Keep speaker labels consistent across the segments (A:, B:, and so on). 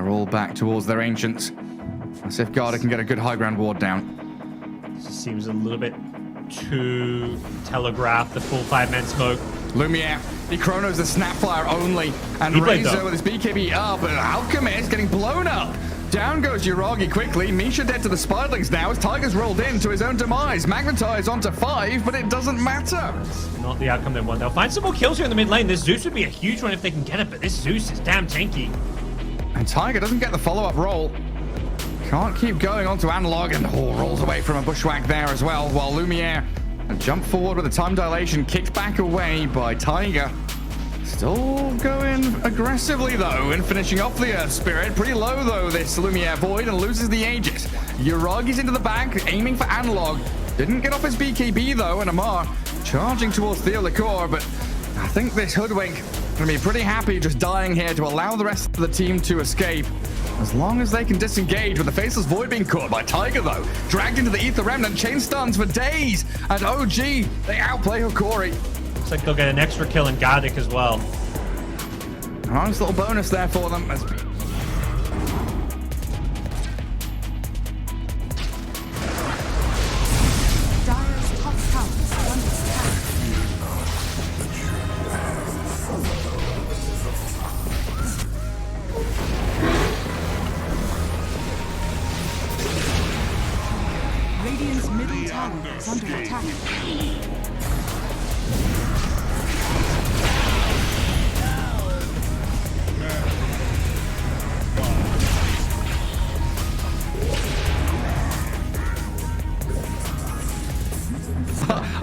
A: They're all back towards their ancients. Let's see if Garda can get a good high ground ward down.
B: This seems a little bit too telegraphed, the full 5-man smoke.
A: Lumiere, he chronos the Snapfire only, and Razor with his BKB up, and Alchemist getting blown up. Down goes Yuragi quickly. Misha dead to the Spiderlings now as Tiger's rolled in to his own demise. Magnetized onto 5, but it doesn't matter.
B: It's not the outcome they want. They'll find some more kills here in the mid lane. This Zeus would be a huge one if they can get it, but this Zeus is damn tanky.
A: And Tiger doesn't get the follow-up roll. Can't keep going onto Analog, and rolls away from a bushwhack there as well, while Lumiere jump forward with a time dilation, kicked back away by Tiger. Still going aggressively though, and finishing off the Earth Spirit. Pretty low though, this Lumiere Void, and loses the Aegis. Uragi's into the back, aiming for Analog. Didn't get off his BKB though, and Amar charging towards Theo Licor, but I think this Hoodwink gonna be pretty happy just dying here to allow the rest of the team to escape. As long as they can disengage, with the Faceless Void being caught by Tiger though. Dragged into the Ether Remnant, chain stuns for days. And OG, they outplay HOKORI.
B: Looks like they'll get an extra kill in Gardic as well.
A: A nice little bonus there for them.
C: Radiant's middle tower is under attack.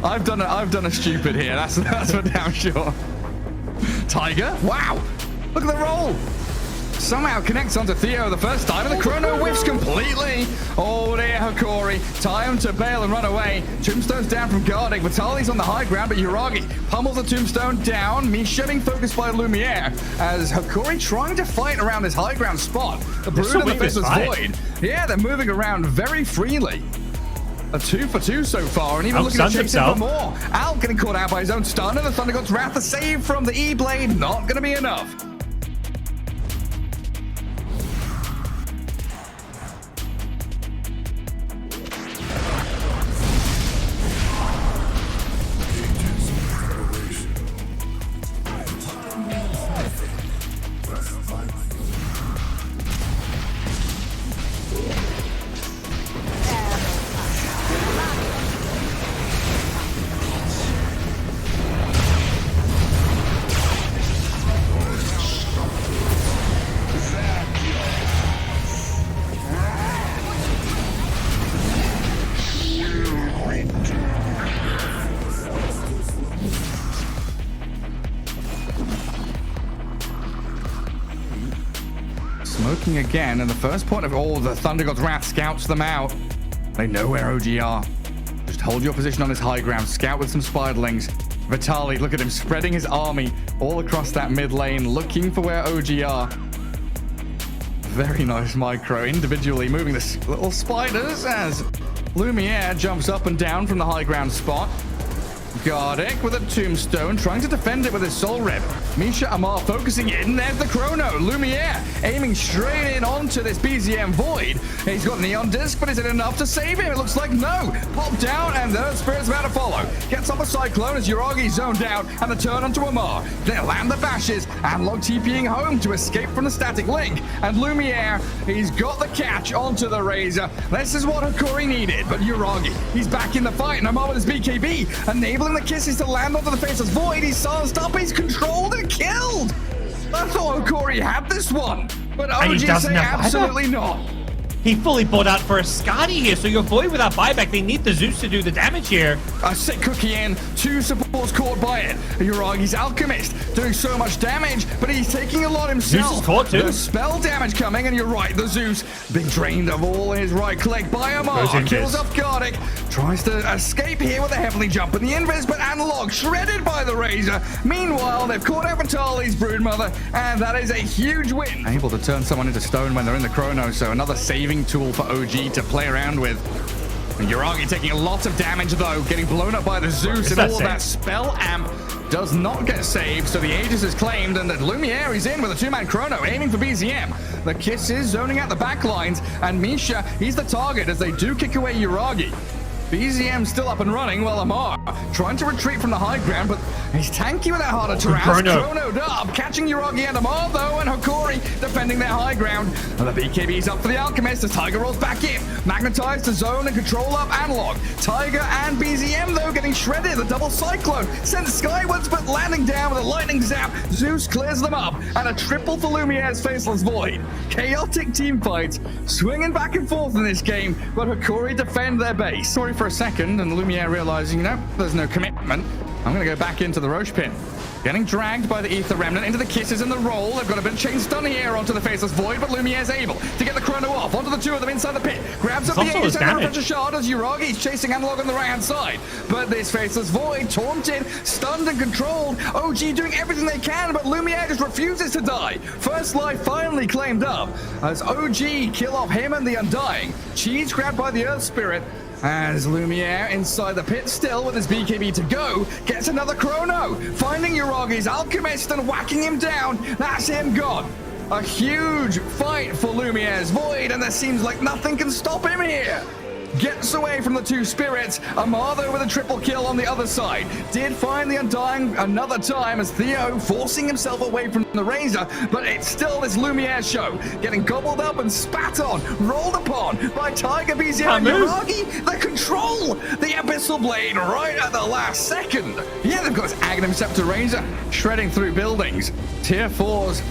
A: I've done a stupid here. That's for damn sure. Tiger, wow! Look at the roll. Somehow connects onto Theo the first time, and the chrono whiffs completely. Oh dear, HOKORI. Time to bail and run away. Tombstone's down from Gardic. Vitali's on the high ground, but Yuragi pummels the tombstone down. Misha being focused by Lumiere as HOKORI trying to fight around this high ground spot. The Brood and the Faceless Void. Yeah, they're moving around very freely. A 2 for 2 so far, and even looking to chase him for more. Al getting caught out by his own stun, and the Thunder God's Wrath, the save from the E-Blade, not going to be enough. Smoking again, and the first point of all, the Thunder God's Wrath scouts them out. They know where OG are. Just hold your position on this high ground. Scout with some Spiderlings. Vitali, look at him spreading his army all across that mid lane, looking for where OG are. Very nice micro, individually moving the little spiders as Lumiere jumps up and down from the high ground spot. Gardic with a tombstone, trying to defend it with his soul rip. Misha Amar focusing in. There's the chrono. Lumiere aiming straight in onto this BZM Void. He's got Neon Disc, but is it enough to save him? It looks like no. Pop down, and the Spirit's about to follow. Gets off a Cyclone as Yuragi zoned out, and the turn onto Amar. They land the bashes. Analog TPing home to escape from the static link. And Lumiere, he's got the catch onto the Razor. This is what HOKORI needed, but Yuragi, he's back in the fight, and Amar with his BKB, enabling the kisses to land onto the Faceless Void. He's silenced up, he's controlled and killed. I thought HOKORI had this one, but OG say absolutely not.
B: He fully bought out for a Scotty here, so you're Void without buyback. They need the Zeus to do the damage here.
A: A sick cookie in, 2 supports caught by it. Yuragi's Alchemist doing so much damage, but he's taking a lot himself.
B: Zeus is caught too.
A: The spell damage coming, and you're right, the Zeus being drained of all his right click by Amar. Kills off Gardic, tries to escape here with a heavenly jump in the invis, but Analog shredded by the Razor. Meanwhile, they've caught out Vitali's Broodmother, and that is a huge win. Able to turn someone into stone when they're in the chrono, so another saving tool for OG to play around with. And Yuragi taking a lot of damage though, getting blown up by the Zeus and all of that spell amp does not get saved, so the Aegis is claimed, and that Lumiere is in with a two-man chrono, aiming for BZM. The Kisses zoning out the back lines, and Misha, he's the target as they do kick away Uragi. BZM still up and running, while Amar trying to retreat from the high ground, but he's tanky with that harder Taras. Chronoed up, catching Uragi and Amar though, and HOKORI defending their high ground. And the BKB's up for the Alchemist as Tiger rolls back in. Magnetized to zone and control up analog. Tiger and BZM though getting shredded. The double cyclone sent skywards, but landing down with a lightning zap. Zeus clears them up, and a triple for Lumiere's Faceless Void. Chaotic team fights, swinging back and forth in this game, but HOKORI defend their base. Sorry for a second, and Lumiere realizing, there's no commitment. I'm going to go back into the Roche pit. Getting dragged by the Ether Remnant into the Kisses and the roll. They've got a bit of chain stun here onto the Faceless Void, but Lumiere's able to get the chrono off onto the two of them inside the pit. Grabs up the Aegis and touch a shard as Uragi's chasing analog on the right-hand side. But this Faceless Void, taunted, stunned and controlled. OG doing everything they can, but Lumiere just refuses to die. First life finally claimed up as OG kill off him and the Undying. Cheese grabbed by the Earth Spirit. As Lumiere inside the pit still with his BKB to go, gets another chrono, finding Uragi's Alchemist and whacking him down. That's him gone. A huge fight for Lumiere's Void, and there seems like nothing can stop him here. Gets away from the two spirits. Amado with a triple kill on the other side. Did find the Undying another time as Theo forcing himself away from the Razor, but it's still this Lumiere show. Getting gobbled up and spat on, rolled upon by Tiger, BZM, and Uragi. The control! The Abyssal Blade right at the last second. Yeah, they've got this Aghanim Scepter Razor shredding through buildings. Tier 4's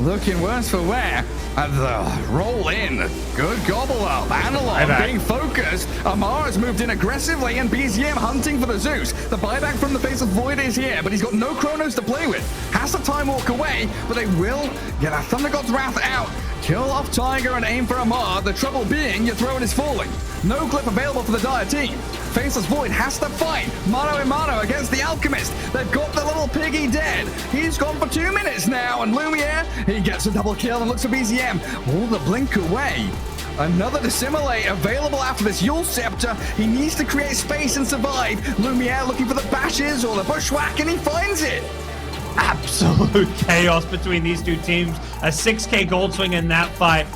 A: looking worse for wear. And the roll in. Good gobble up. Analog being focused. Amar has moved in aggressively, and BZM hunting for the Zeus. The buyback from the Faceless Void is here, but he's got no chronos to play with. Has to time walk away, but they will get a Thunder God's Wrath out. Kill off Tiger and aim for Amar. The trouble being, your throne is falling. No clip available for the Dire team. Faceless Void has to fight mano a mano against the Alchemist. They've got the little piggy dead. He's gone for 2 minutes now, and Lumiere, he gets a double kill and looks for BZM. All the blink away. Another Dissimilate available after this Yule Scepter. He needs to create space and survive. Lumiere looking for the bashes or the bushwhack, and he finds it.
B: Absolute chaos between these two teams. A 6k gold swing in that fight.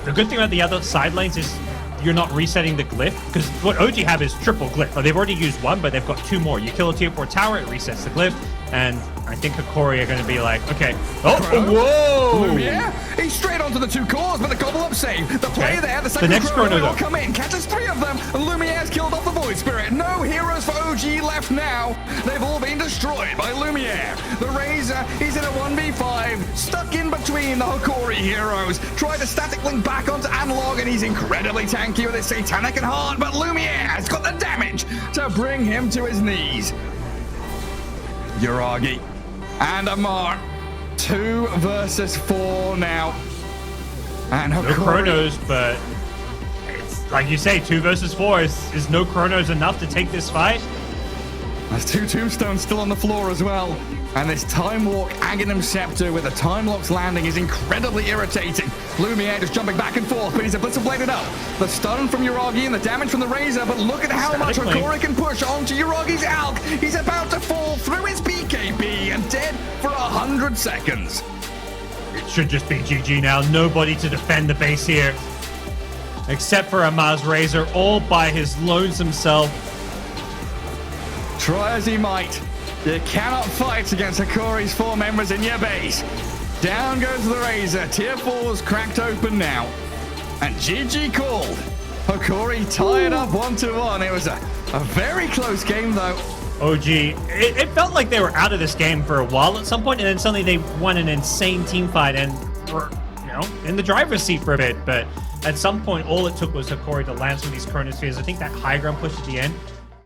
B: The good thing about the other side lanes is you're not resetting the glyph, because what OG have is triple glyph. They've already used one, but they've got 2 more. You kill a tier 4 tower, it resets the glyph, and I think HOKORI are going to be like, okay. Oh, whoa!
A: Yeah, he's straight onto the 2 cores, but the gobble up save. The play there, the second chrono will come in, catches 3 of them, and Lumiere's killed off the Void Spirit. No heroes for OG left now. They've all been destroyed by Lumiere. The Razor, he's in a 1v5, stuck in between the HOKORI heroes. Tried to static link back onto Analog, and he's incredibly tanky with his Satanic and Heart, but Lumiere has got the damage to bring him to his knees. Uragi and Amar, 2 versus 4 now. And HOKORI.
B: No chronos, but it's like you say, 2 versus 4 is no chronos enough to take this fight.
A: There's 2 tombstones still on the floor as well. And this Time Walk Aghanim Scepter with a Time Lock's landing is incredibly irritating. Lumiere just jumping back and forth, but he's a Blitzer bladed up. The stun from Uragi and the damage from the Razor, but look at how much HOKORI can push onto Uragi's Alk. He's about to fall through his BKB and dead for 100 seconds.
B: It should just be GG now. Nobody to defend the base here. Except for Amar's Razor, all by his lonesome self.
A: Try as he might, you cannot fight against HOKORI's 4 members in your base. Down goes the Razor. Tier 4's cracked open now. And GG called. HOKORI tied up 1-1. It was a very close game though.
B: OG, it felt like they were out of this game for a while at some point, and then suddenly they won an insane team fight and were, in the driver's seat for a bit. But at some point, all it took was HOKORI to land some of these chronospheres. I think that high ground push at the end